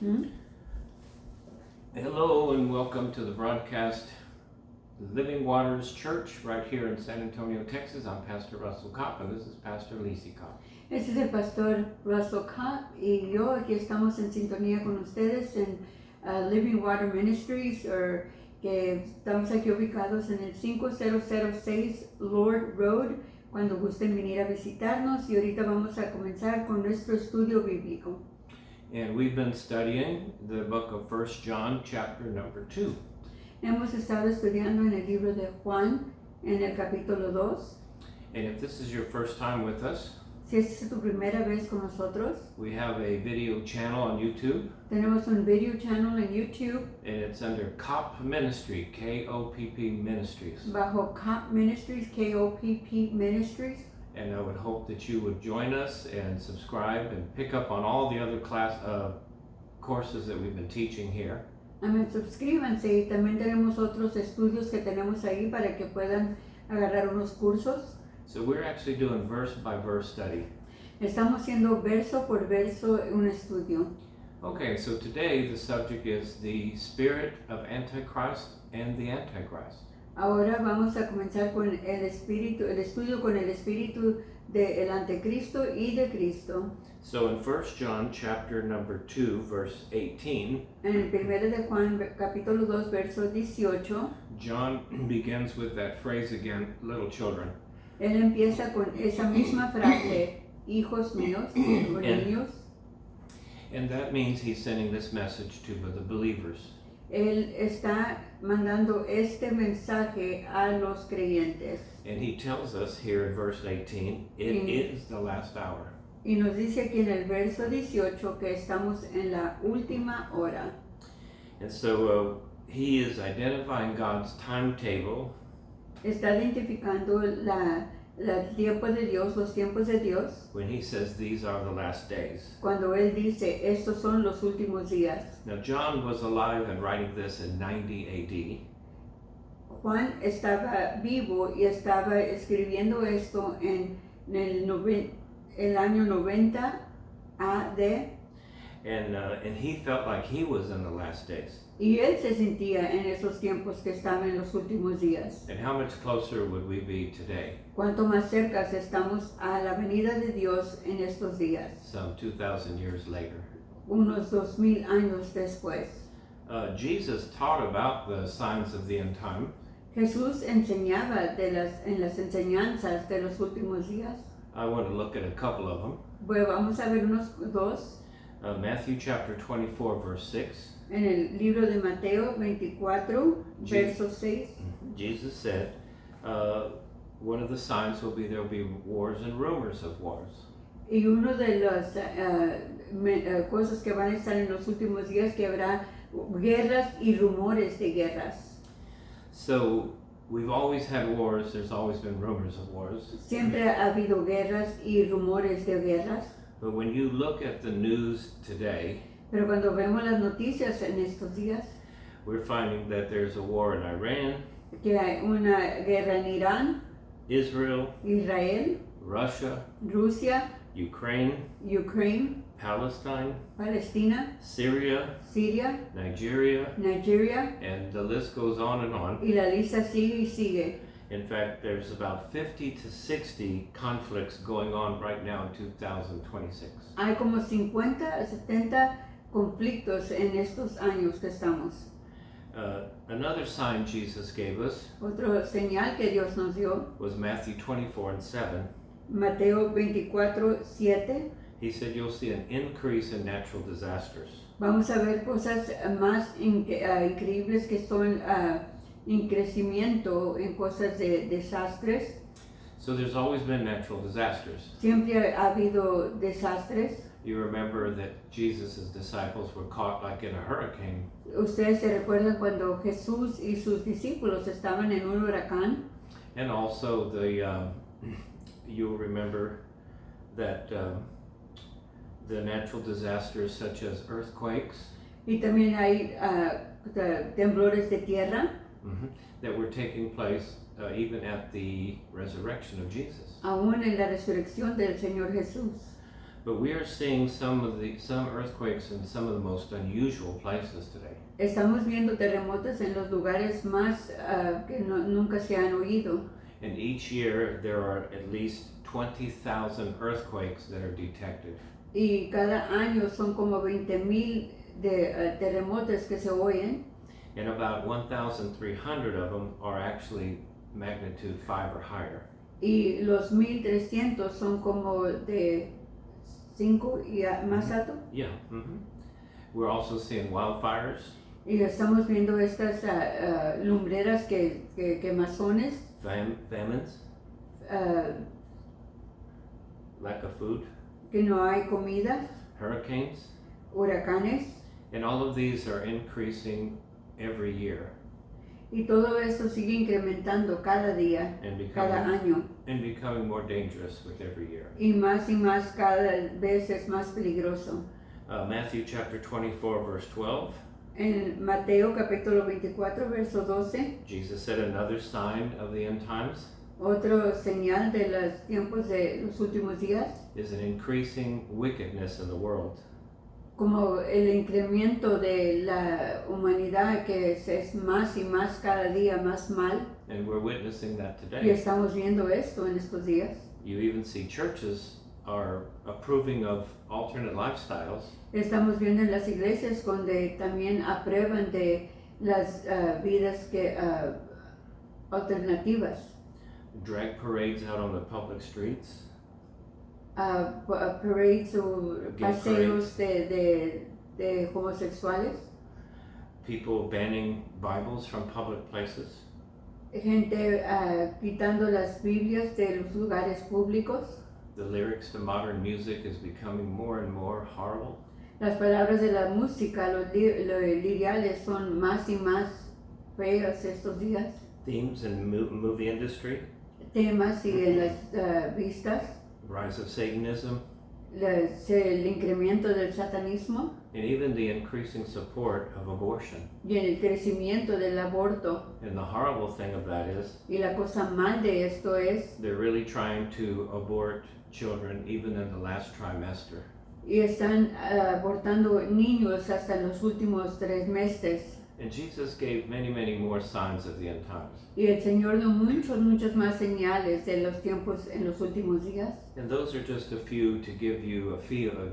Hmm? Hello and welcome to the broadcast Living Waters Church right here in San Antonio, Texas. I'm Pastor Russell Kopp and this is Pastor Lisi Kopp. Este es el pastor Russell Kopp y yo aquí estamos en sintonía con ustedes en Living Water Ministries, que estamos aquí ubicados en el 5006 Lord Road, cuando gusten venir a visitarnos, y ahorita vamos a comenzar con nuestro estudio bíblico. And we've been studying the book of 1 John chapter number 2. Hemos estado estudiando en el libro de Juan en el capítulo 2. And if this is your first time with us, Si esta es tu primera vez con nosotros, we have a video channel on YouTube tenemos un video channel en YouTube and it's under Kopp Ministry, K-O-P-P Ministries. bajo Kopp Ministries, K-O-P-P Ministries. And I would hope that you would join us and subscribe and pick up on all the other courses that we've been teaching here. Amén, suscríbanse, y también tenemos otros estudios que tenemos ahí para que puedan agarrar unos cursos. So we're actually doing verse by verse study. Estamos haciendo verso por verso un estudio. Okay, so today the subject is the spirit of Antichrist and the Antichrist. Ahora vamos a comenzar con el estudio con el espíritu del anticristo y de Cristo. So in 1 John chapter number 2 verse 18, En el 1 de Juan capítulo 2 verso 18, John begins with that phrase again, little children. él empieza con esa misma frase, hijos míos o niños. And that means he's sending this message to the believers. Él está mandando este mensaje a los creyentes. And he tells us here in verse 18, it is the last hour. Y nos dice aquí en el verso 18 que estamos en la última hora. And so he is identifying God's timetable. Está identificando el tiempo de Dios, los tiempos de Dios, When he says these are the last days. cuando Él dice, estos son los últimos días. Now John was alive and writing this in 90 AD. Juan estaba vivo y estaba escribiendo esto en el año 90 AD, And he felt like he was in the last days. y él se sentía en esos tiempos que estaba en los últimos días. And how much closer would we be today, Cuanto más cerca estamos a la venida de Dios en estos días, some 2,000 years later? unos 2000 años después. Jesus taught about the signs of the end time. Jesús enseñaba en las enseñanzas de los últimos días. I want to look at a couple of them. Bueno, vamos a ver unos dos. Matthew chapter 24 verse 6. En el libro de Mateo 24, verso 6. Jesus said, one of the signs will be there will be wars and rumors of wars. Y una de las cosas que van a estar en los últimos días, que habrá guerras y rumores de guerras. So we've always had wars, there's always been rumors of wars. Siempre ha habido guerras y rumores de guerras. But when you look at the news today, Pero cuando vemos las noticias en estos días, we're finding that there's a war in Iran, que hay una guerra en Irán, Israel, Israel, Russia, Rusia, Ukraine, Ukraine, Palestine, Palestina, Syria, Siria, Nigeria, Nigeria, and the list goes on and on. y la lista sigue y sigue. In fact, there's about 50 to 60 conflicts going on right now in 2026. Hay como 50 a 70 conflictos en estos años que estamos. Another sign Jesus gave us Otro señal que Dios nos dio, was Matthew 24 and 7. Mateo 24, 7. He said you'll see an increase in natural disasters. Vamos a ver cosas más increíbles que son en crecimiento en cosas de desastres. So there's always been natural disasters. Siempre ha habido desastres. You remember that Jesus' disciples were caught like in a hurricane. Ustedes se recuerdan cuando Jesús y sus discípulos estaban en un huracán. And also you'll remember that the natural disasters such as earthquakes. Y también hay temblores de tierra. That were taking place even at the resurrection of Jesus. Aún en la resurrección del Señor Jesús. But we are seeing some earthquakes in some of the most unusual places today. Estamos viendo terremotos en los lugares más que nunca se han oído. And each year there are at least 20,000 earthquakes that are detected. Y cada año son como 20,000 de terremotos que se oyen. And about 1,300 of them are actually magnitude 5 or higher. Y los 1,300 son como de 5 y más alto. Yeah. We're also seeing wildfires. Y estamos viendo estas lumbreras quemazones, Famines, lack of food, que no hay comida, hurricanes, huracanes, and all of these are increasing every year y todo esto sigue incrementando cada día, and cada año, becoming more dangerous with every year. y más cada vez es más peligroso. Matthew chapter 24 verse 12, En Mateo capítulo 24, verso 12, Jesus said another sign of the end times otro señal de los tiempos de los últimos días, is an increasing wickedness in the world. como el incremento de la humanidad que es más y más cada día más mal, And we're witnessing that y today. estamos viendo esto en estos días. You even see churches are approving of alternate lifestyles. Estamos viendo en las iglesias donde también aprueban de las vidas alternativas, Drag parades out on the public streets, parades o Gay paseos de homosexuales, people banning Bibles from public places, gente quitando las Biblias de los lugares públicos. the lyrics to modern music is becoming more and more horrible. Las palabras de la música, los liriales son más y más feas estos días. Themes in movie industry, Temas y en las vistas, rise of Satanism, el incremento del satanismo and even the increasing support of abortion. y el crecimiento del aborto. And the horrible thing of that is Y la cosa mal de esto es, they're really trying to abort children even in the last trimester. y están abortando niños hasta en los últimos 3 meses. And Jesus gave many more signs of the end times. Y el Señor dio muchas más señales de los tiempos en los últimos días. And those are just a few to give you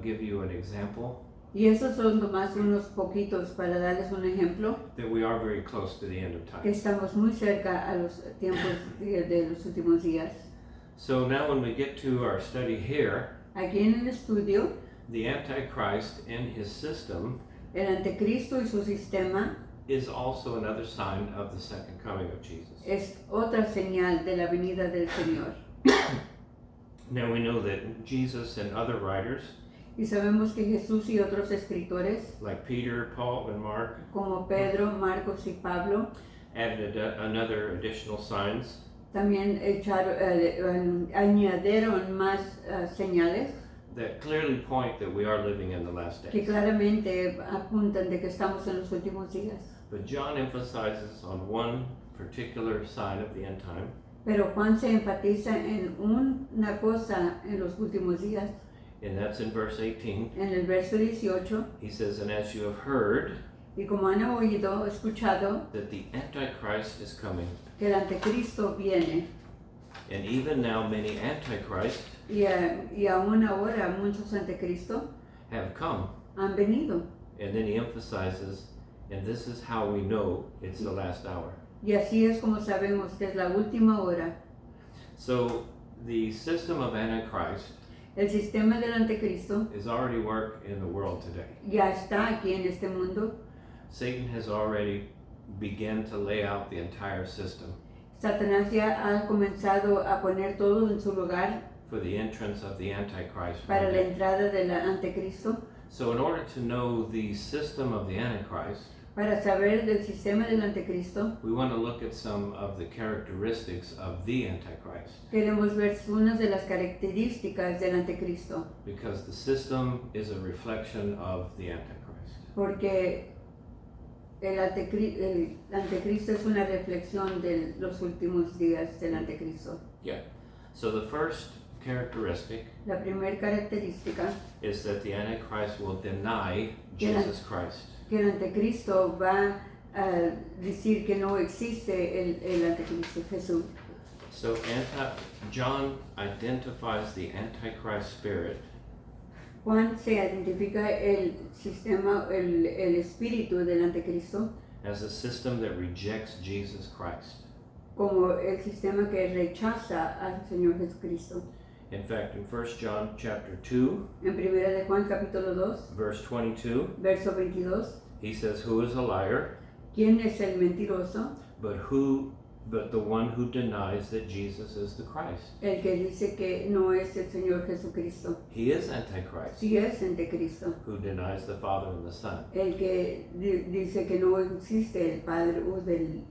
give you an example Y esos son nomás unos poquitos para darles un ejemplo, that we are very close to the end of que time. estamos muy cerca a los tiempos de los últimos días. So now when we get to our study here, Aquí en el estudio, the Antichrist and his system el anticristo y su sistema is also another sign of the second coming of Jesus. es otra señal de la venida del Señor. Now we know that Jesus and other writers Y sabemos que Jesús y otros escritores, like Peter, Paul, and Mark como Pedro, Marcos y Pablo, added another additional signs también añadieron más señales that clearly point that we are living in the last que days. claramente apuntan de que estamos en los últimos días. But John emphasizes on one particular sign of the end time, Pero Juan se enfatiza en una cosa en los últimos días. and that's in verse 18. En el verso 18, He says, "And as you have heard y como han oído, escuchado, that the Antichrist is coming, que el anticristo viene, and even now many Antichrists y aún ahora muchos anticristos have come." han venido. And then he emphasizes, "And this is how we know it's the last hour." Y así es como sabemos que es la última hora. So the system of Antichrist El sistema del anticristo is already work in the world today. ya está aquí en este mundo. Satan has already begun to lay out the entire system Satanás ya ha comenzado a poner todo en su lugar for the entrance of the Antichrist. para la entrada del anticristo. So in order to know the system of the Antichrist, Para saber del sistema del anticristo, we want to look at some of the characteristics of the Antichrist, queremos ver unas de las características del anticristo, because the system is a reflection of the Antichrist. porque el anticristo es una reflexión de los últimos días del anticristo. So the first characteristic La primera característica is that the Antichrist will deny Jesus Christ. que el anticristo va a decir que no existe el anticristo, Jesús. So John identifies the Antichrist spirit Juan se identifica el sistema, el espíritu del anticristo as a system that rejects Jesus Christ. como el sistema que rechaza al Señor Jesucristo. In fact, in 1 John chapter 2, En primera de Juan capítulo 2, verse 22, verso 22, he says, "Who is a liar, ¿quién es el mentiroso? but the one who denies that Jesus is the Christ." El que dice que no es el Señor Jesucristo. He is Antichrist, Sí es anticristo. who denies the Father and the Son. El que dice que no existe el Padre o del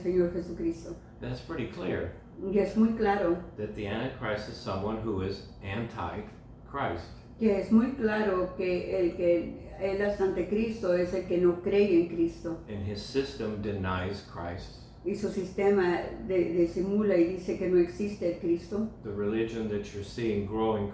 Señor Jesucristo. That's pretty clear Y es muy claro, that the Antichrist is someone who is anti-Christ. que es muy claro que él es anticristo es el que no cree en Cristo. And his system denies Christ. Y su sistema disimula y dice que no existe el Cristo. The religion that you're seeing growing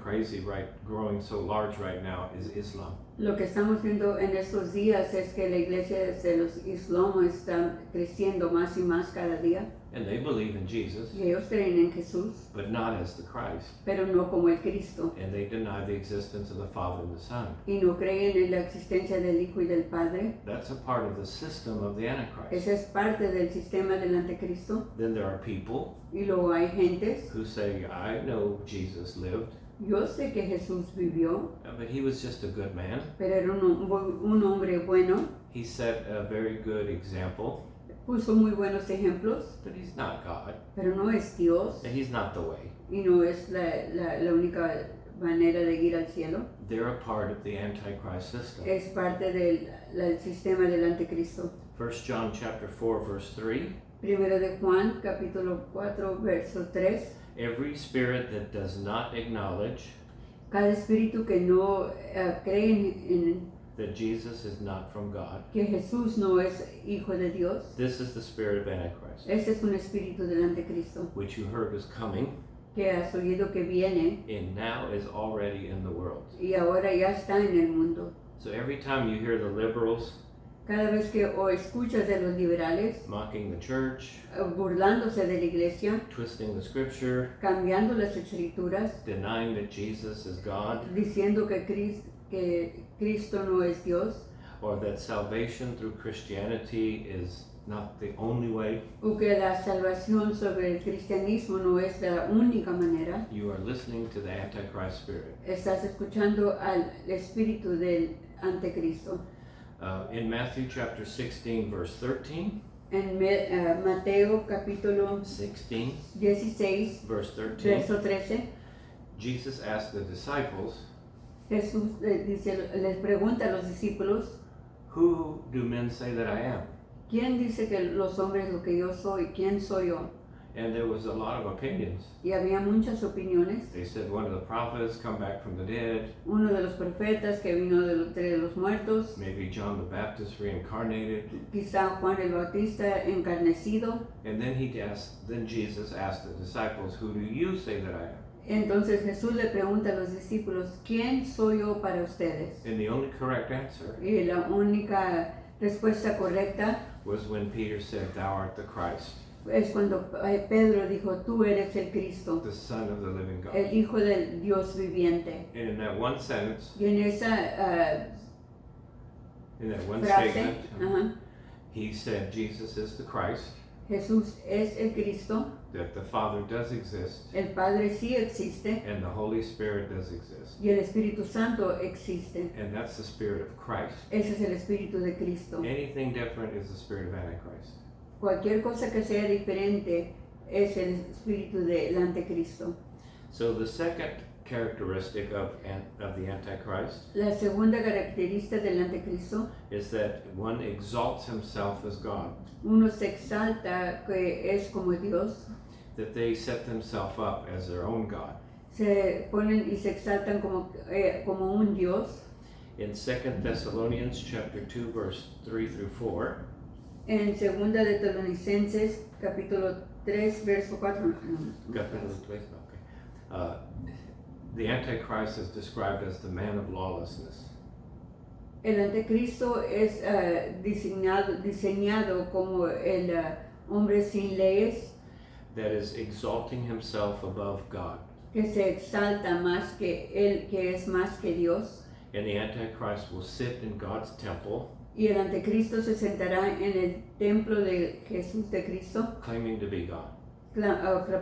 growing so large right now is Islam. Lo que estamos viendo en estos días es que la iglesia de los islámicos está creciendo más y más cada día. And they believe in Jesus, Y ellos creen en Jesús, but not as the Christ. pero no como el Cristo. And they deny the existence of the Father and the Son. Y no creen en la existencia del Hijo y del Padre. That's a part of the system of the Antichrist. Esa es parte del sistema del anticristo. Then there are people Y luego hay gentes. who say, "I know Jesus lived, Yo sé que Jesús vivió, but he was just a good man. pero era un hombre bueno. He set a very good example, Puso muy buenos ejemplos, but he's not God, pero no es Dios. and he's not the way." Y no es la única manera de ir al cielo. They're a part of the Antichrist system. Es parte del sistema del anticristo. 1 John chapter 4 verse 3, Primero de Juan, capítulo 4, verso 3. "Every spirit that does not acknowledge Cada espíritu que no cree en that Jesus is not from God, que Jesús no es hijo de Dios, this is the spirit of Antichrist, ese es un espíritu del anticristo which you heard is coming que has oído que viene and now is already in the world." y ahora ya está en el mundo. So every time you hear the liberals Cada vez que o escuchas de los liberales mocking the church, burlándose de la iglesia, twisting the scripture, cambiando las escrituras, denying that Jesus is God, diciendo que Cristo no es Dios, or that salvation through Christianity is not the only way, o que la salvación sobre el cristianismo no es la única manera, you are listening to the Antichrist spirit. estás escuchando al espíritu del anticristo. In Matthew chapter 16 verse 13, En Mateo capítulo 16 16, verse 13, verso 13, Jesus asked the disciples, Jesús les pregunta a los discípulos, "Who do men say that I am?" ¿quién dice que los hombres lo que yo soy? ¿Quién soy yo? And there was a lot of opinions. Y había muchas opiniones. They said one of the prophets come back from the dead, Uno de los profetas que vino de los muertos, maybe John the Baptist reincarnated. quizá Juan el Bautista encarnecido. And then Jesus asked the disciples, "Who do you say that I am?" Entonces Jesús le pregunta a los discípulos, ¿quién soy yo para ustedes? And the only correct answer Y la única respuesta correcta was when Peter said, "Thou art the Christ, es cuando Pedro dijo, tú eres el Cristo, the Son of the living God." el Hijo del Dios viviente. And in that one sentence, Y en esa in that one frase, statement, he said Jesus is the Christ, Jesús es el Cristo, that the Father does exist, el Padre sí existe and the Holy Spirit does exist. y el Espíritu Santo existe. And that's the spirit of Christ. Ese es el Espíritu de Cristo. Anything different is the spirit of Antichrist. Cualquier cosa que sea diferente es el espíritu del anticristo. So the second characteristic of the Antichrist La segunda característica del anticristo, is that one exalts himself as God, uno se exalta que es como Dios, that they set themselves up as their own God. se ponen y se exaltan como un Dios. In 2 Thessalonians chapter 2 verse 3 through 4, En segunda de Tesalonicenses capítulo 3 verso 4. capítulo 3, okay. The Antichrist is described as the man of lawlessness. El anticristo es diseñado como el hombre sin leyes That is exalting himself above God. que se exalta más que él, que es más que Dios. And the Antichrist will sit in God's temple, Y el anticristo se sentará en el templo de Jesús de Cristo, claiming to be God.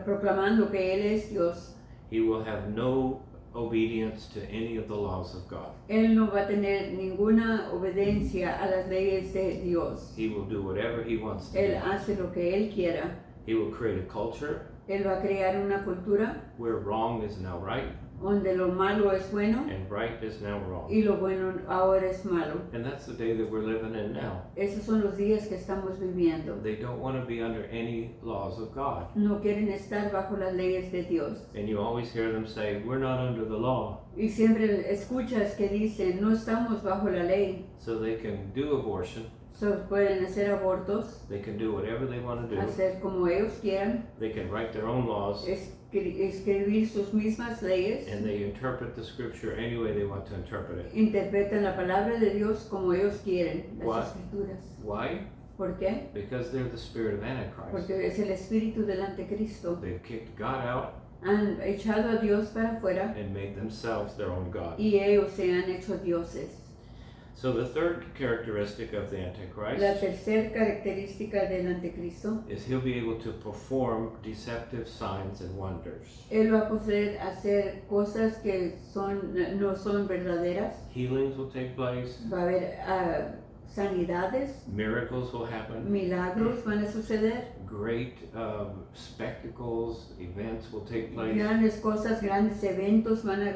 proclamando que Él es Dios. He will have no obedience to any of the laws of God. Él no va a tener ninguna obediencia a las leyes de Dios. He will do whatever he wants to Él do. hace lo que Él quiera. He will create a culture Él va a crear una cultura where wrong is now right donde lo malo es bueno and right is now wrong. y lo bueno ahora es malo. And that's the day that we're living in now. Esos son los días que estamos viviendo. They don't want to be under any laws of God. No quieren estar bajo las leyes de Dios. And you always hear them say, we're not under the law, Y siempre escuchas que dicen, no estamos bajo la ley. so they can do abortion. Pueden hacer abortos, They can do whatever they want to do. hacer como ellos quieran, They can write their own laws, escribir sus mismas leyes, and they interpret the scripture any way they want to interpret it. interpretan la palabra de Dios como ellos quieren, What? las escrituras. Why? ¿Por qué? Because they're the spirit of Antichrist. Porque es el espíritu del anticristo. They've kicked God out Han echado a Dios para afuera and made themselves their own God. y ellos se han hecho dioses. So the third characteristic of the La Antichrist tercera característica del anticristo, is he'll be able to perform deceptive signs and wonders. él va a poder hacer cosas que no son verdaderas. Healings will take place, Va a haber sanidades, miracles will happen, milagros van a suceder, great spectacles, events will take place, grandes cosas, grandes eventos van a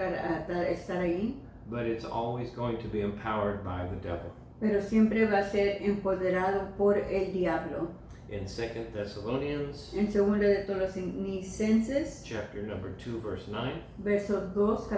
estar ahí, but it's always going to be empowered by the devil. pero siempre va a ser empoderado por el diablo. In 2 Thessalonians En 2 de Tesalonicenses, chapter number 2 verse 9, verso 2,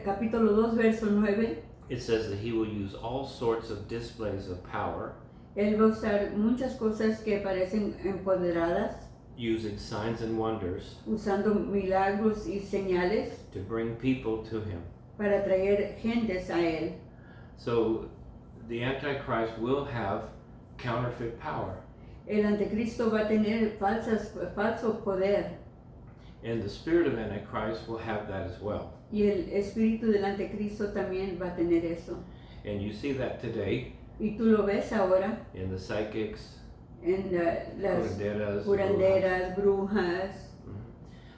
capítulo 2, verso 9, it says that he will use all sorts of displays of power, él va a usar muchas cosas que parecen empoderadas, using signs and wonders usando milagros y señales to bring people to him. para traer gentes a él. So the Antichrist will have counterfeit power, El anticristo va a tener falso poder and the spirit of Antichrist will have that as well. y el espíritu del anticristo también va a tener eso. And you see that today Y tú lo ves ahora in the psychics, en las curanderas, curanderas, brujas,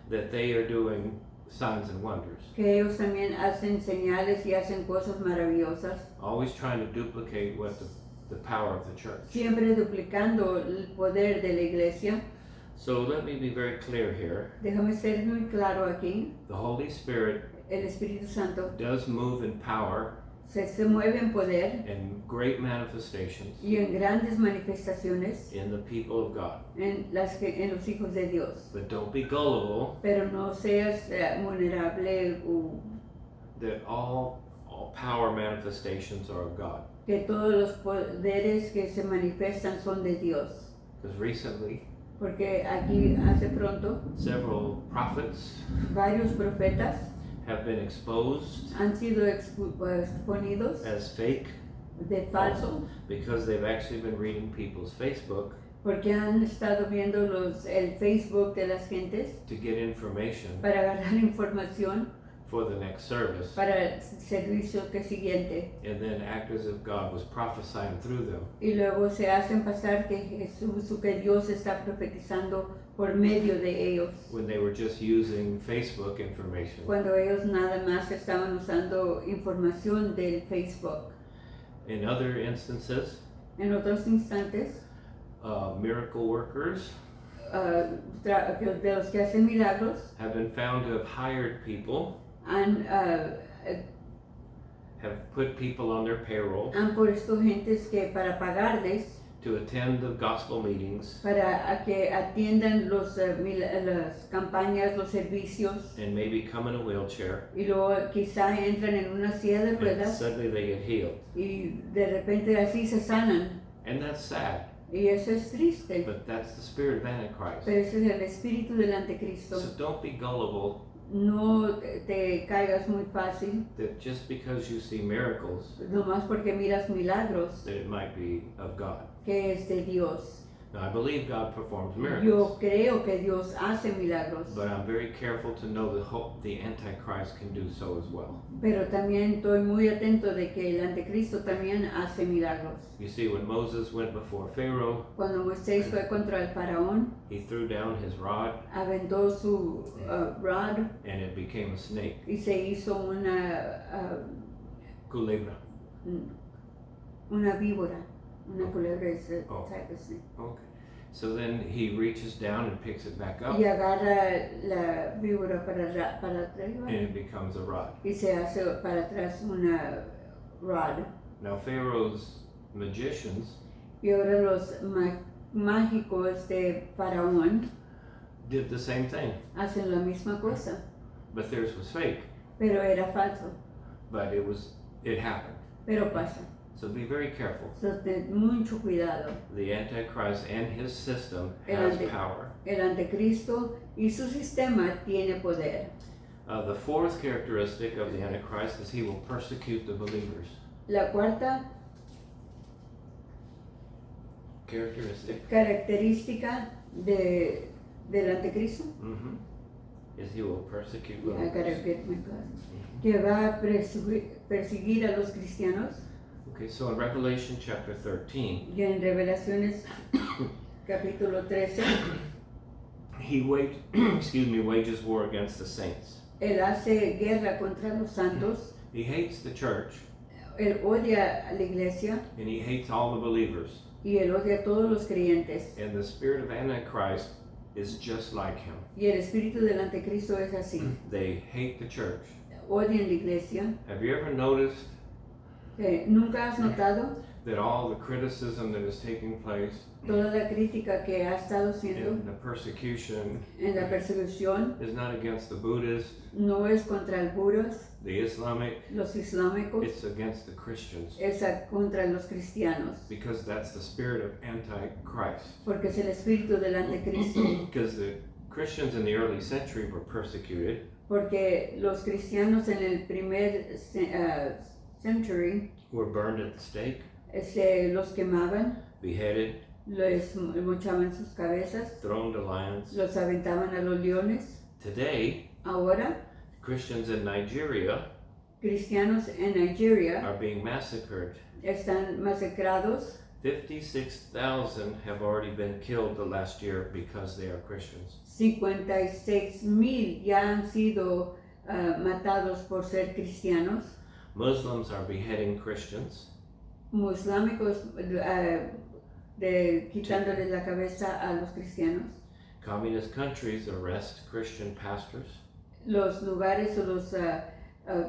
that they are doing signs and wonders, que ellos también hacen señales y hacen cosas maravillosas, always trying to duplicate what the power of the church. siempre duplicando el poder de la iglesia. So let me be very clear here. Déjame ser muy claro aquí, The Holy Spirit el Espíritu Santo does move in power se mueve en poder and great manifestations y en grandes manifestaciones in the people of God. en los hijos de Dios. But don't be gullible Pero no seas vulnerable o that all power manifestations are of God. que todos los poderes que se manifiestan son de Dios. Because recently, Porque aquí hace pronto several prophets varios profetas have been exposed han sido exponidos as fake de falso because they've actually been reading people's Facebook porque han estado viendo el Facebook de las gentes to get information para agarrar información for the next service para el servicio que siguiente and then act as if God was prophesying through them. y luego se hacen pasar que Jesús o que Dios está profetizando por medio de ellos When they were just using Facebook information. cuando ellos nada más estaban usando información del Facebook. In other instances, En otros instantes, miracle workers de los que hacen milagros have been found to have hired people, han have put people on their payroll puesto gentes que para pagarles to attend the gospel meetings para que atiendan las campañas, los servicios and maybe come in a wheelchair y luego quizá entran en una silla de and ruedas suddenly they get healed. y de repente así se sanan. And that's sad. Y eso es triste, But that's the spirit of Antichrist. pero ese es el espíritu del anticristo. So don't be gullible No te caigas muy fácil, that just because you see miracles, nomás porque miras milagros, that it might be of God. que es de Dios. Now, I believe God performs Yo miracles, creo que Dios hace milagros, but I'm very careful to know that the Antichrist can do so as well. pero también estoy muy atento de que el anticristo también hace milagros. You see, when Moses went before Pharaoh, Cuando Moisés fue contra el faraón, he threw down his rod aventó su rod and it became a snake, y se hizo culebra. una víbora. Una culebra es a Oh. type of snake. Okay. So then he reaches down and picks it back up Y agarra la víbora para arriba and it becomes a rod. y se hace para atrás una rod. Now Pharaoh's magicians Y ahora los mágicos de faraón did the same thing, hacen la misma cosa, but theirs was fake, pero era falso, but it happened. pero pasa. So be very careful. So, ten mucho cuidado. The Antichrist and his system El has anti- power. El anticristo y su sistema tiene poder. The fourth characteristic of the Antichrist is he will persecute the believers. La cuarta Characteristic característica del anticristo, is he will persecute I gotta believers. get my glasses, que va a perseguir a los cristianos. Okay, so in Revelation chapter 13, Y en Revelaciones capítulo 13, he wages war against the saints. él hace guerra contra los santos, He hates the church él odia a la iglesia and he hates all the believers. y él odia a todos los creyentes. And the spirit of Antichrist is just like him. Y el espíritu del anticristo es así, They hate the church. odian la iglesia. Have you ever noticed ¿Nunca has notado that all the criticism that is taking place toda la crítica que ha estado siendo and the persecution en la persecución? is not against the Buddhists, No es contra el buros, the Islamic, los islámicos, it's against the Christians, es contra los cristianos, because that's the spirit of Antichrist. porque es el espíritu del anticristo. Because the Christians in the early century were persecuted, Porque los cristianos en el primer century were burned at the stake, se los quemaban, beheaded, les mochaban sus cabezas, thrown to lions. los aventaban a los leones. Today, Ahora, Christians in Nigeria cristianos en Nigeria are being massacred. están masacrados. 56,000 have already been killed the last year because they are Christians. 56,000 ya han sido matados por ser cristianos. Muslims are beheading Christians. Muslámicos quitándoles la cabeza a los cristianos. Communist countries arrest Christian pastors. Los lugares o los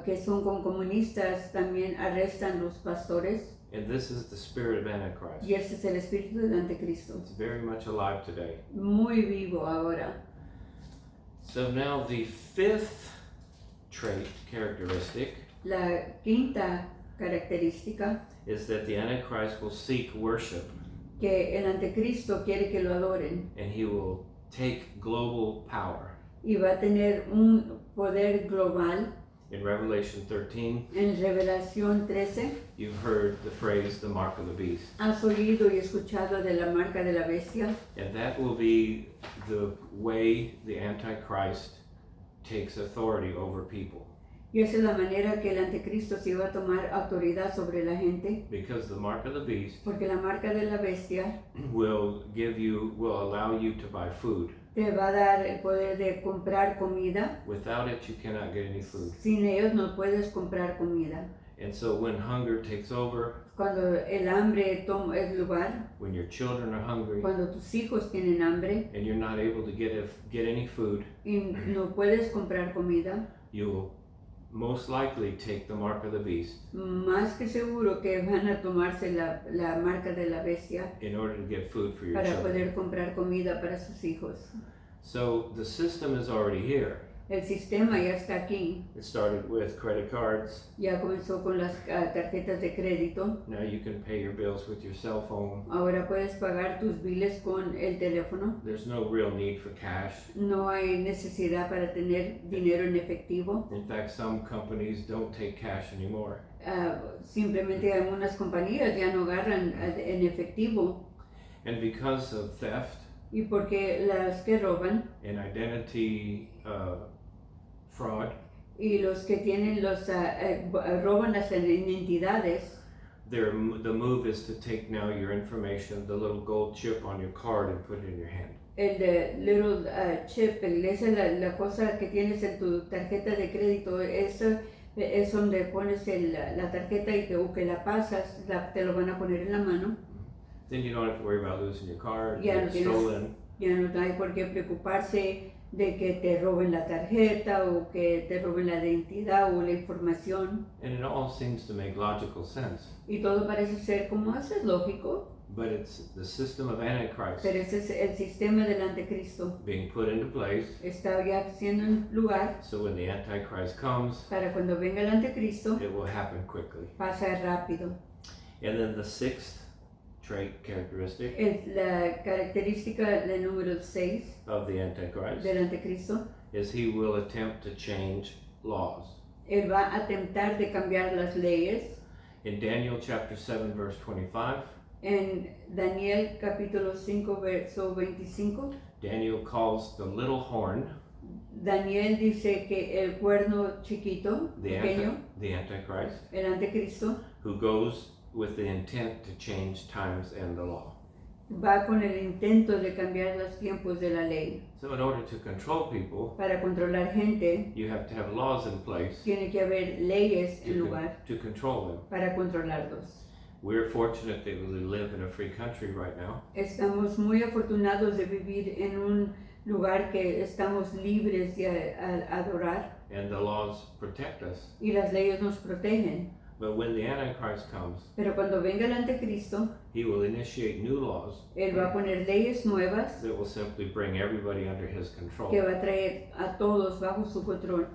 que son con comunistas también arrestan los pastores. And this is the spirit of Antichrist. Y ese es el espíritu del anticristo. It's very much alive today. Muy vivo ahora. So now the fifth trait, characteristic, La quinta característica, is that the Antichrist will seek worship que el anticristo quiere que lo adoren and he will take global power. y va a tener un poder global. In Revelation 13, En Revelación 13, you've heard the phrase, the mark of the beast. has oído y escuchado de la marca de la bestia, And that will be the way the Antichrist takes authority over people. y esa es la manera que el anticristo se va a tomar autoridad sobre la gente, Because the mark of the beast porque la marca de la bestia will allow you to buy food. te va a dar el poder de comprar comida. Without it, you cannot get any food. Sin ellos no puedes comprar comida. And so when hunger takes over, Cuando el hambre toma el lugar, when your children are hungry, cuando tus hijos tienen hambre and you're not able to get any food, y no puedes comprar comida, you will most likely take the mark of the beast más que seguro que van a tomarse la marca de la bestia in order to get food for your para children. poder comprar comida para sus hijos. So the system is already here. El sistema ya está aquí. It started with credit cards. Ya comenzó con las tarjetas de crédito. Now you can pay your bills with your cell phone. Ahora puedes pagar tus biles con el teléfono. There's no real need for cash. No hay necesidad para tener dinero en efectivo. In fact, some companies don't take cash anymore. Simplemente algunas compañías ya no agarran en efectivo. And because of theft Y porque las que roban and identity fraud, y los que tienen roban las identidades, the move is to take now your information, the little gold chip on your card, and put it in your hand. el little chip, esa es la cosa que tienes en tu tarjeta de crédito, eso es donde pones la tarjeta y que la pasas, te lo van a poner en la mano. Then you don't have to worry about losing your card, Ya no getting stolen. Ya no hay por qué preocuparse de que te roben la tarjeta o que te roben la identidad o la información. And it all seems to make logical sense. Y todo parece ser como eso es lógico, But it's the system of Antichrist pero ese es el sistema del anticristo. being put into place. Está ya siendo en lugar So when the Antichrist comes, para cuando venga el anticristo, it will happen quickly. pasa rápido. And then the sixth trait characteristic La característica del número 6 of the Antichrist del anticristo, is he will attempt to change laws. él va a tentar de cambiar las leyes. In Daniel chapter 7 verse 25, En Daniel capítulo 5 verso 25, Daniel calls the little horn, Daniel dice que el cuerno chiquito, pequeño, the Antichrist, el anticristo, who goes with the intent to change times and the law. va con el intento de cambiar los tiempos de la ley. So in order to control people, Para controlar gente, you have to have laws in place tiene que haber leyes en lugar to control them. para controlarlos. We're fortunate that we live in a free country right now, Estamos muy afortunados de vivir en un lugar que estamos libres de adorar and the laws protect us. y las leyes nos protegen. But when the Antichrist comes, Pero cuando venga el anticristo, he will initiate new laws él va a poner leyes nuevas that will simply bring everybody under his control. que va a traer a todos bajo su control.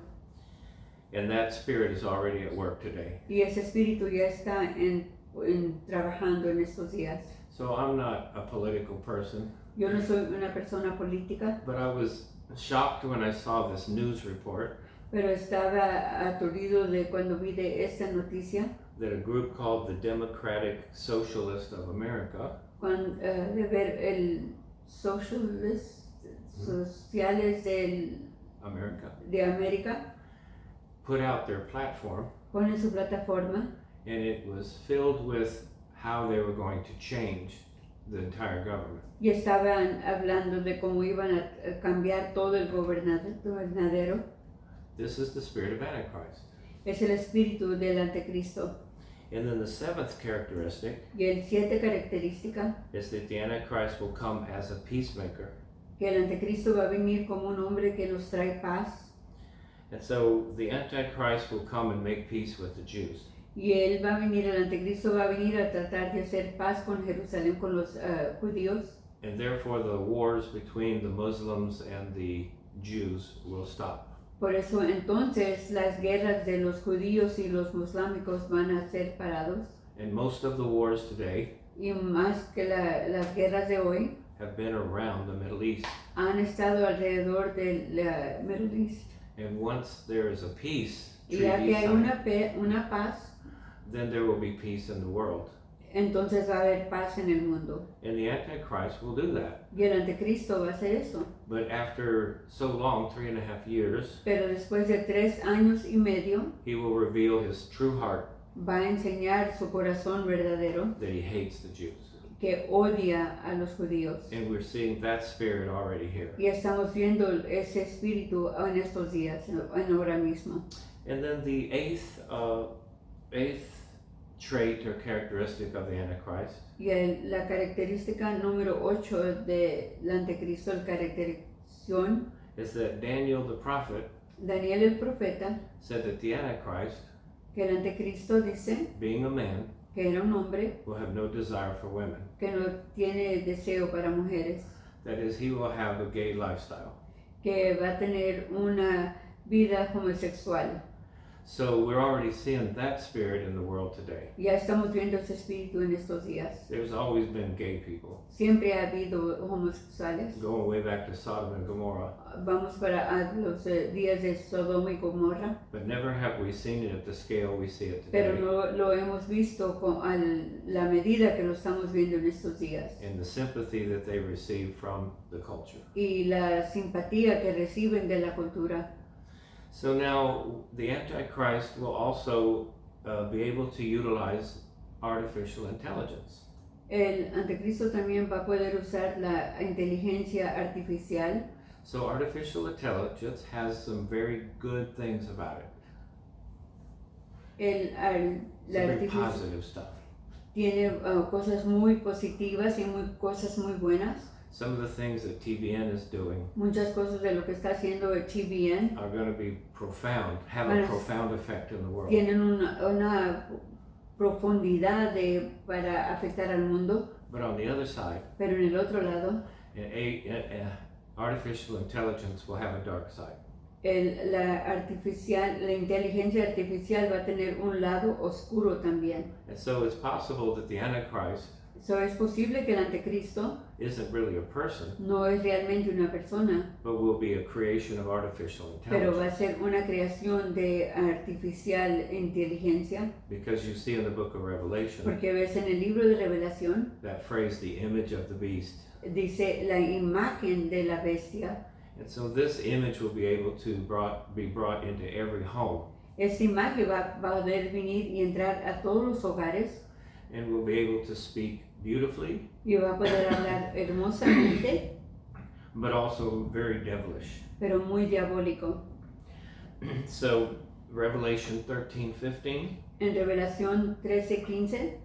And that spirit is already at work today. Y ese espíritu ya está trabajando en estos días. So I'm not a political person, Yo no soy una persona política, but I was shocked when I saw this news report pero estaba aturdido de cuando vi de esta noticia, that a group called the Democratic Socialist of America de ver el sociales de América put out their platform, pone su plataforma and it was filled with how they were going to change the entire government. y estaban hablando de cómo iban a cambiar todo el gobernadero. This is the spirit of Antichrist. Es el espíritu del anticristo. And then the seventh characteristic Y el 7 característica, is that the Antichrist will come as a peacemaker. que el anticristo va a venir como un hombre que nos trae paz. And so the Antichrist will come and make peace with the Jews. Y él va a venir, el anticristo va a venir a tratar de hacer paz con Jerusalén, con los judíos. And therefore the wars between the Muslims and the Jews will stop. Por eso entonces las guerras de los judíos y los muslámicos van a ser parados. And most of the wars today Y más que las guerras de hoy have been around the Middle East. han estado alrededor del Middle East. And once there is a peace Y ya treaty que hay signed, una paz, then there will be peace in the world. entonces va a haber paz en el mundo. And the Antichrist will do that. Y el anticristo va a hacer eso. But after so long, 3.5 years, Pero después de 3 años y medio, he will reveal his true heart va a enseñar su corazón verdadero, that he hates the Jews. que odia a los judíos. And we're seeing that spirit already here. Y estamos viendo ese espíritu en estos días, en ahora mismo. And then the eighth trait or characteristic of the Antichrist Y la característica número 8 del anticristo, la caracterización, is that Daniel the prophet Daniel el profeta, said that the Antichrist, que el anticristo dice being a man, que era un hombre will have no desire for women. que no tiene deseo para mujeres, That is, he will have a gay lifestyle. que va a tener una vida homosexual. So we're already seeing that spirit in the world today. Ya estamos viendo ese espíritu en estos días. There's always been gay people. Siempre ha habido homosexuales. Going way back to Sodom and Gomorrah. Vamos para los días de Sodoma y Gomorra, But never have we seen it at the scale we see it pero today. no lo hemos visto a la medida que lo estamos viendo en estos días. And the sympathy that they receive from the culture. Y la simpatía que reciben de la cultura. So now the Antichrist will also be able to utilize artificial intelligence. El anticristo también va a poder usar la inteligencia artificial. So artificial intelligence has some very good things about it. La Some very artificial positive stuff. tiene cosas muy positivas y cosas muy buenas. Some of the things that TBN is doing Muchas cosas de lo que está haciendo el TBN are going to be profound, have a Bueno, profound effect in the world. tienen una profundidad para afectar al mundo, But on the other side, pero en el otro lado, artificial intelligence will have a dark side. la inteligencia artificial va a tener un lado oscuro también. And so it's possible that the Antichrist So, es posible que el anticristo isn't really a person, no es realmente una persona, but will be a creation of artificial pero va a intelligence. ser una creación de artificial inteligencia, Because you see in the book of Revelation porque ves en el libro de Revelación, that phrase, the image of the beast. dice la imagen de la bestia. And so this image will be able to be brought into every home Esta imagen va a poder venir y entrar a todos los hogares and will be able to speak beautifully, y va a poder hablar hermosamente, but also very devilish. pero muy diabólico. So Revelation 13:15, En Revelación 13:15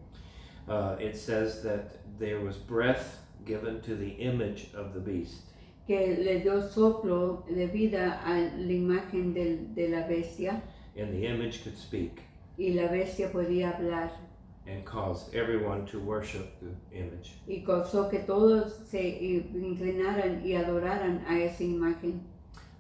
it says that there was breath given to the image of the beast. que le dio soplo de vida a la imagen de la bestia And the image could speak y la bestia podía hablar and caused everyone to worship the image. y causó que todos se inclinaran y adoraran a esa imagen.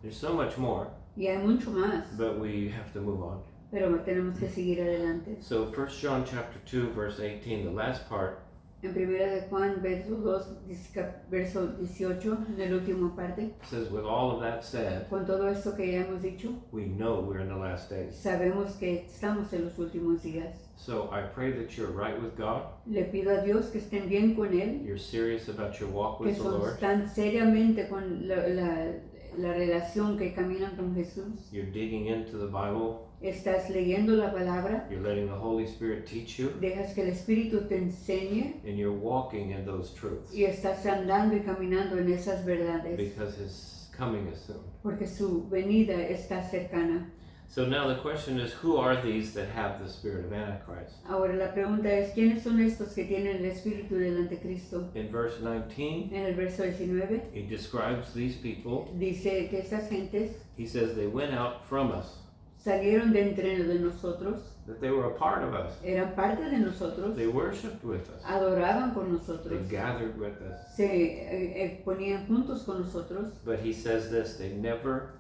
There's so much more, Y hay mucho más, but we have to move on. pero tenemos que seguir adelante. So 1 John chapter 2 verse 18, the last part, En primera de Juan, verso 2, verso 18, en la última parte, says, with all of that said, con todo esto que ya hemos dicho, we know we're in the last days. sabemos que estamos en los últimos días. So I pray that you're right with God, Le pido a Dios que estén bien con Él, you're serious about your walk que with the Lord, están seriamente con la relación que caminan con Jesús. you're digging into the Bible, Estás leyendo la palabra, you're letting the Holy Spirit teach you, dejas que el Espíritu te enseñe and you're walking in those truths, y estás andando y caminando en esas verdades, because His coming is soon. porque su venida está cercana. So now the question is, who are these that have the spirit of Antichrist? Ahora la pregunta es, ¿quiénes son estos que tienen el espíritu del anticristo? In verse 19, En el verso 19 he describes these people. dice que estas gentes He says they went out from us, salieron de entre de nosotros, that they were a part of us. eran parte de nosotros, They worshipped with us. adoraban con They nosotros, gathered with us. se ponían juntos con nosotros, But he says this, they never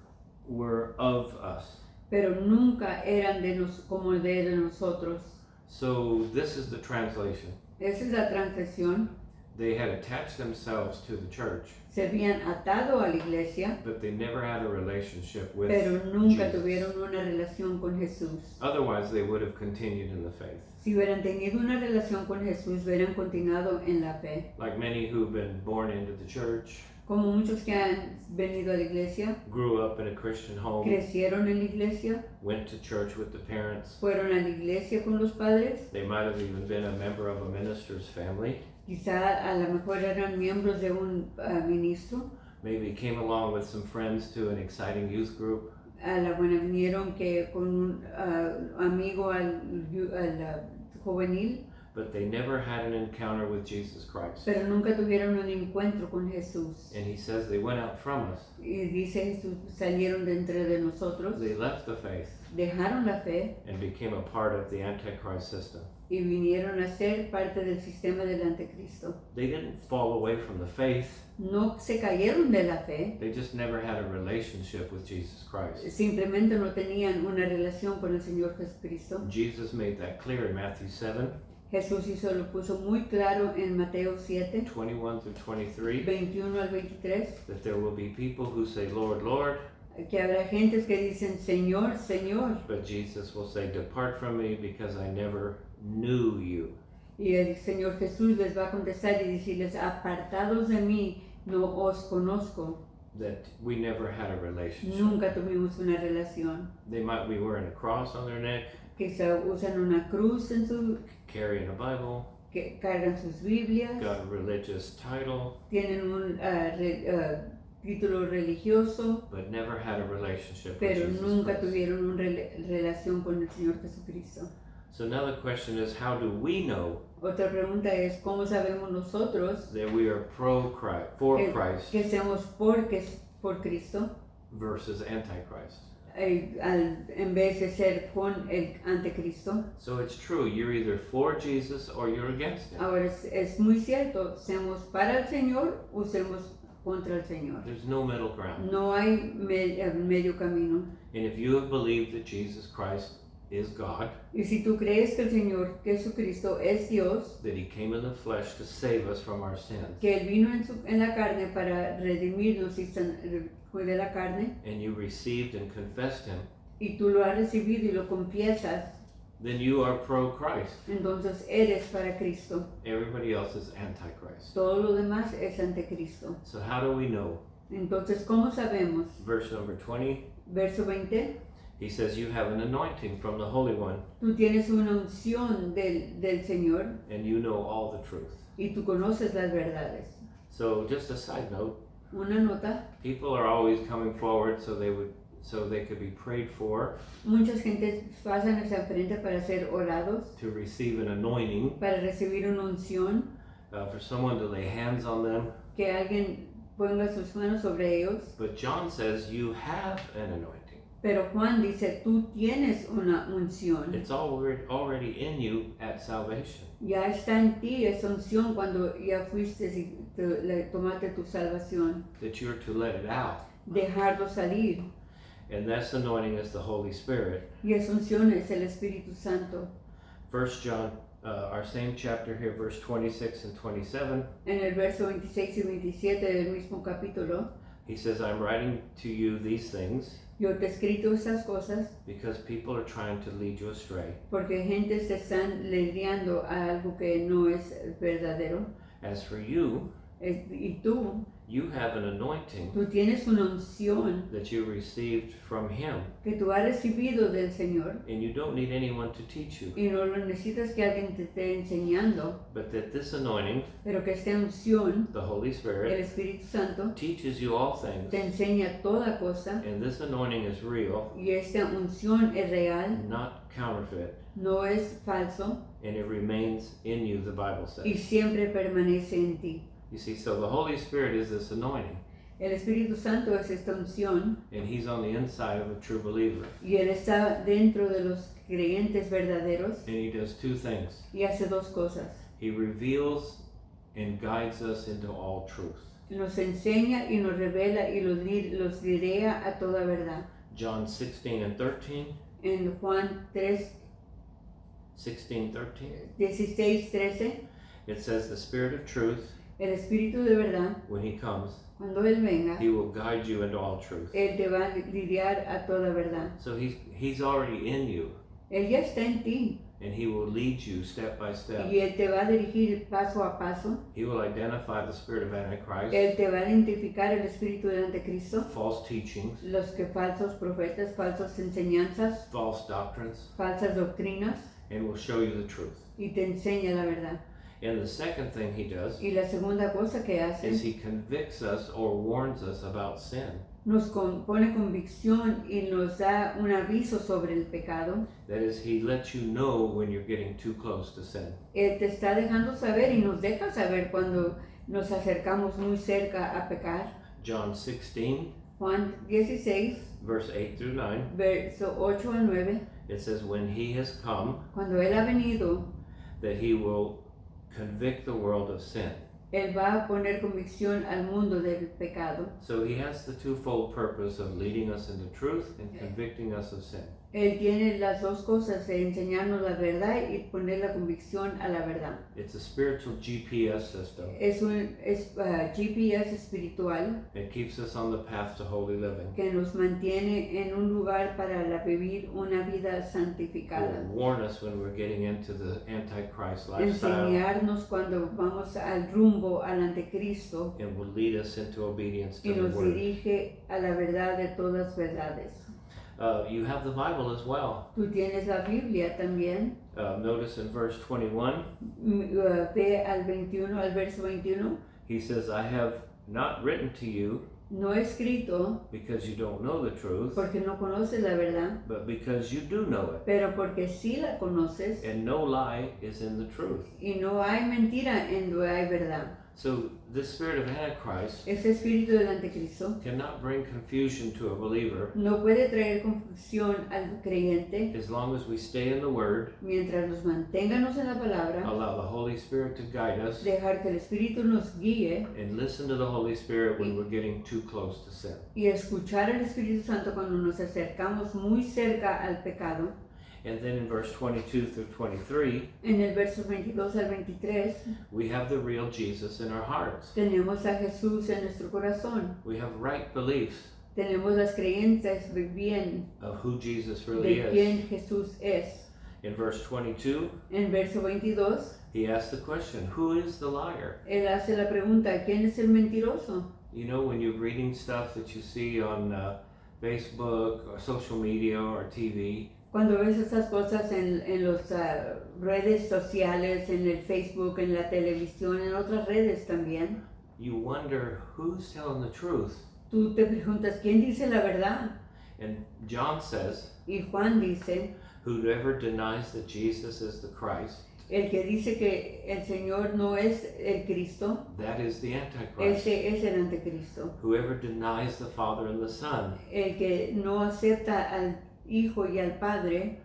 were of us. pero nunca eran como de nosotros. So this is the translation. Esa es la transgresión. They had attached themselves to the church, Se habían atado a la iglesia, but they never had a relationship with pero nunca Jesus. tuvieron una relación con Jesús. Otherwise, they would have continued in the faith. Si hubieran tenido una relación con Jesús, hubieran continuado en la fe. Like many who've been born into the church, Como muchos que han venido a la iglesia, grew up in a Christian home, crecieron en la iglesia, went to church with the parents. fueron a la iglesia con los padres, They might have even been a member of a minister's family. quizá a lo mejor eran miembros de un ministro, Maybe came along with some friends to an exciting youth group. a la buena vinieron que con un amigo al juvenil, But they never had an encounter with Jesus Christ. pero nunca tuvieron un encuentro con Jesús. And he says they went out from us. Y dice Jesús, salieron de entre de nosotros, They left the faith dejaron la fe and became a part of the Antichrist system. y vinieron a ser parte del sistema del anticristo. They didn't fall away from the faith. No se cayeron de la fe, They just never had a relationship with Jesus Christ. simplemente no tenían una relación con el Señor Jesucristo. Jesus made that clear in Matthew 7, Jesús lo puso muy claro en Mateo 7, 21 through 23, 21 al 23, that there will be people who say, Lord, Lord, que habrá gentes que dicen Señor, Señor, but Jesus will say, depart from me because I never knew you. y el Señor Jesús les va a contestar y decirles, apartados de mí, no os conozco. That we never had a relationship. Nunca tuvimos una relación. They might be wearing a cross on their neck, Quizá usan una cruz en su, carrying a Bible, que cargan sus Biblias, got a religious title, tienen un título religioso, but never had a relationship with pero Jesus nunca Christ. tuvieron una relación con el Señor Jesucristo. So now the question is, how do we know Otra pregunta es, ¿cómo sabemos nosotros that we are for Christ que seamos por Cristo versus antichrist? en vez de ser con el anticristo? So it's true, you're either for Jesus or you're against him. Ahora es muy cierto, seamos para el Señor o seamos contra el Señor. There's no middle ground. No hay medio camino. And if you have believed that Jesus Christ is God, Y si tú crees que el Señor Jesucristo es Dios, that he came in the flesh to save us from our sins, que Él vino en la carne para redimirnos de la carne, and you received and confessed him, y tú lo has recibido y lo confiesas, then you are pro-Christ. entonces eres para Cristo. Everybody else is antichrist. Todo lo demás es anticristo. So how do we know? Entonces, ¿cómo sabemos? Verse number 20, Verso 20, he says, you have an anointing from the Holy One, tú tienes una unción del Señor and you know all the truth. y tú conoces las verdades. So just a side note, Una nota, people are always coming forward so they could be prayed for, muchas gentes pasan hacia frente para ser orados, to receive an anointing, para recibir una unción, for someone to lay hands on them. que alguien ponga sus manos sobre ellos. But John says you have an anointing. Pero Juan dice, tú tienes una unción. It's already in you at salvation. Ya está en ti esa unción cuando ya fuiste y tomaste tu salvación. That you're to let it out. Dejarlo salir. And this anointing is the Holy Spirit. Y esa unción es el Espíritu Santo. 1 John, our same chapter here, verse 26 and 27. En el verso 26 y 27 del mismo capítulo, He says, I'm writing to you these things yo te he escrito estas cosas because people are trying to lead you astray. porque gente se están lidiando a algo que no es verdadero. As for you, Y tú you have an anointing tú tienes una unción that you received from Him, que tú has recibido del Señor and you don't need anyone to teach you. y no lo necesitas que alguien te esté enseñando, But that this anointing, pero que esta unción, the Holy el Spirit, Espíritu Santo, teaches you all things, te enseña toda cosa and this anointing is real, y esta unción es real, not counterfeit, no es falso and it remains in you, the Bible y says. siempre permanece en ti. You see, so the Holy Spirit is this anointing, El Espíritu Santo es esta unción and He's on the inside of a true believer, y Él está dentro de los creyentes verdaderos and He does two things. y hace dos cosas. He reveals and guides us into all truth. Nos enseña y nos revela y los dirá a toda verdad. John 16 and 13, En Juan 3, 16, 13, 16, 13, it says, the Spirit of truth, el Espíritu de verdad, when He comes, cuando Él venga, He will guide you into all truth. Él te va a lidiar a toda verdad. So He's already in you, Él ya está en ti and He will lead you step by step. y Él te va a dirigir paso a paso. He will identify the spirit of Antichrist, Él te va a identificar el espíritu del anticristo, false teachings, los que falsos profetas, falsas enseñanzas, false doctrines, falsas doctrinas and will show you the truth. y te enseña la verdad. And the second thing He does Y la segunda cosa que hace, is He convicts us or warns us about sin. nos pone convicción y nos da un aviso sobre el pecado. That is, He lets you know when you're getting too close to sin. Él te está dejando saber y nos deja saber cuando nos acercamos muy cerca a pecar. John 16, Juan 16, verse 8 through 9, verso 8 al 9, it says, when He has come, cuando Él ha venido, that he will convict the world of sin. Él va a poner convicción al mundo del pecado. So he has the twofold purpose of leading us into truth and convicting us of sin. Él tiene las dos cosas, de enseñarnos la verdad y poner la convicción a la verdad. It's a spiritual GPS system. Es un GPS espiritual It keeps us on the path to holy living. que nos mantiene en un lugar para vivir una vida It santificada. will warn us when we're getting into the Antichrist lifestyle, Enseñarnos cuando vamos al rumbo al anticristo and will lead us into obedience y to the nos word. dirige a la verdad de todas verdades. You have the Bible as well. Tú tienes la Biblia también. Notice in verse 21, Ve al verso 21. he says, I have not written to you No he escrito because you don't know the truth, porque no conoces la verdad, but because you do know it. pero porque sí la conoces And no lie is in the truth. y no hay mentira en donde hay verdad. So this spirit of Antichrist Ese espíritu del anticristo cannot bring confusion to a believer no puede traer confusión al creyente as long as we stay in the Word, mientras nos mantengamos en la palabra, allow the Holy Spirit to guide us, dejar que el Espíritu nos guíe and listen to the Holy Spirit when we're getting too close to sin. y escuchar al Espíritu Santo cuando nos acercamos muy cerca al pecado. And then in verse 22 through 23, En el verso 22 al 23 we have the real Jesus in our hearts. tenemos a Jesús en nuestro corazón. We have right beliefs Tenemos las creencias de bien, of who Jesus really de is. quién Jesús es. In verse 22, En verso 22, he asks the question, who is the liar? él hace la pregunta, ¿quién es el mentiroso? You know, when you're reading stuff that you see on Facebook or social media or TV, Cuando ves esas cosas en las redes sociales, en el Facebook, en la televisión, en otras redes también, you wonder who's telling the truth. tú te preguntas, ¿quién dice la verdad? And John says, Y Juan dice, whoever denies that Jesus is the Christ, el que dice que el Señor no es el Cristo, that is the Antichrist. ese es el anticristo. Whoever denies the Father and the Son, El que no acepta al Hijo y al Padre,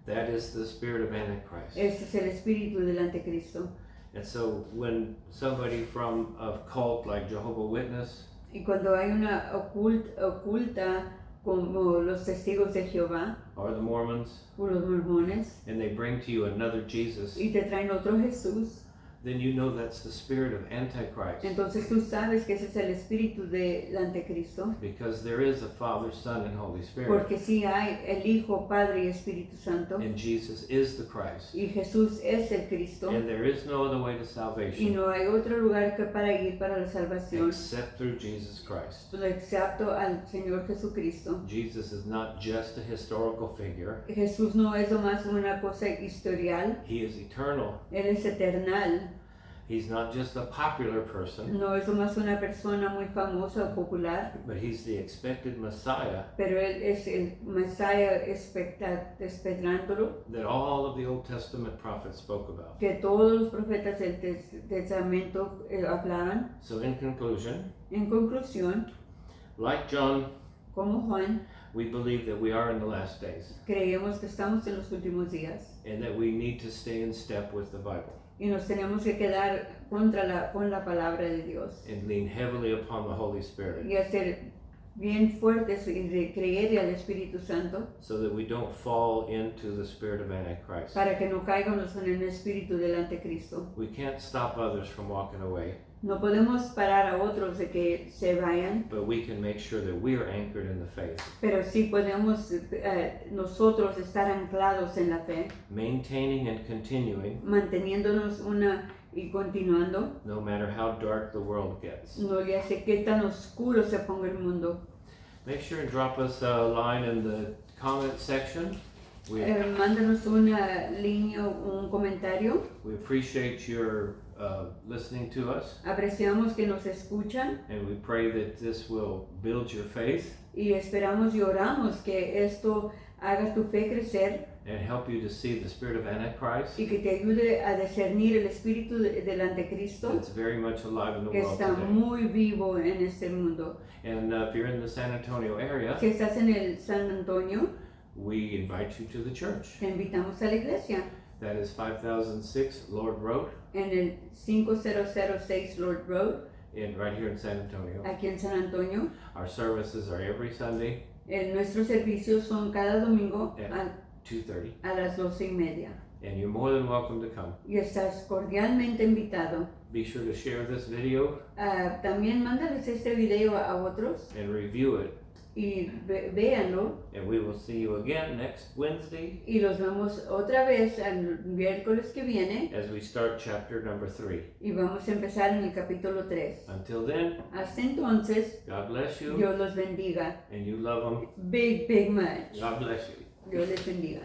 that is the spirit of Antichrist. ese es el espíritu del anticristo. And so when somebody from a cult like Jehovah's Witness Y cuando hay una oculta como los testigos de Jehová or the Mormons, o los mormones and they bring to you another Jesus, y te traen otro Jesús, then you know that's the spirit of Antichrist. entonces tú sabes que ese es el espíritu del anticristo, Because there is a Father, Son, and Holy Spirit. porque sí hay el Hijo, Padre y Espíritu Santo, And Jesus is the Christ. y Jesús es el Cristo, And there is no other way to y salvation no hay otro lugar que para ir para la salvación, except through Jesus Christ. excepto al Señor Jesucristo. Jesus is not just a historical figure. Jesús no es nomás una cosa historial, He is eternal. Él es eternal. He's not just a popular person, No es nomás una persona muy famosa o popular, but he's the expected Messiah pero Él es el Mesías esperándolo, that all of the Old Testament prophets spoke about. que todos los profetas del Testamento hablaban. So in conclusion, En conclusión, like John, como Juan, we believe that we are in the last days creemos que estamos en los últimos días and that we need to stay in step with the Bible y nos tenemos que quedar con la palabra de Dios and lean heavily upon the Holy Spirit y hacer bien fuertes y de creer al Espíritu Santo so that we don't fall into the spirit of Antichrist. para que no caigamos en el espíritu del anticristo. We can't stop others from walking away, No podemos parar a otros de que se vayan, but we can make sure that we are anchored in the faith, pero sí podemos nosotros estar anclados en la fe, maintaining and continuing manteniéndonos y continuando, no matter how dark the world gets. no le hace que tan oscuro se ponga el mundo. Make sure and drop us a line in the comment section. Mándanos una línea o un comentario. We appreciate your listening to us, Apreciamos que nos escuchan and we pray that this will build your faith y esperamos y oramos que esto haga tu fe crecer and help you to see the spirit of Antichrist y que te ayude a discernir el espíritu del anticristo that's very much alive in the que world está today. muy vivo en este mundo. And if you're in the San Antonio area, Si estás en el San Antonio, we invite you to the church. te invitamos a la iglesia. That is 5006 Lord Road, en el 5006 Lord Road, right here in San Antonio. aquí en San Antonio. Our services are every Sunday Nuestros servicios son cada domingo at 2:30, a las 12:30. and you're more than welcome to come. Y estás cordialmente invitado. Be sure to share this video También mándales este video a otros and review it, y véanlo. and we will see you again next Wednesday Y los vemos otra vez el miércoles que viene as we start chapter number 3. y vamos a empezar en el capítulo 3. Until then, Hasta entonces, God bless you, Dios los bendiga. and you love them. Big much. God bless you. Dios les bendiga.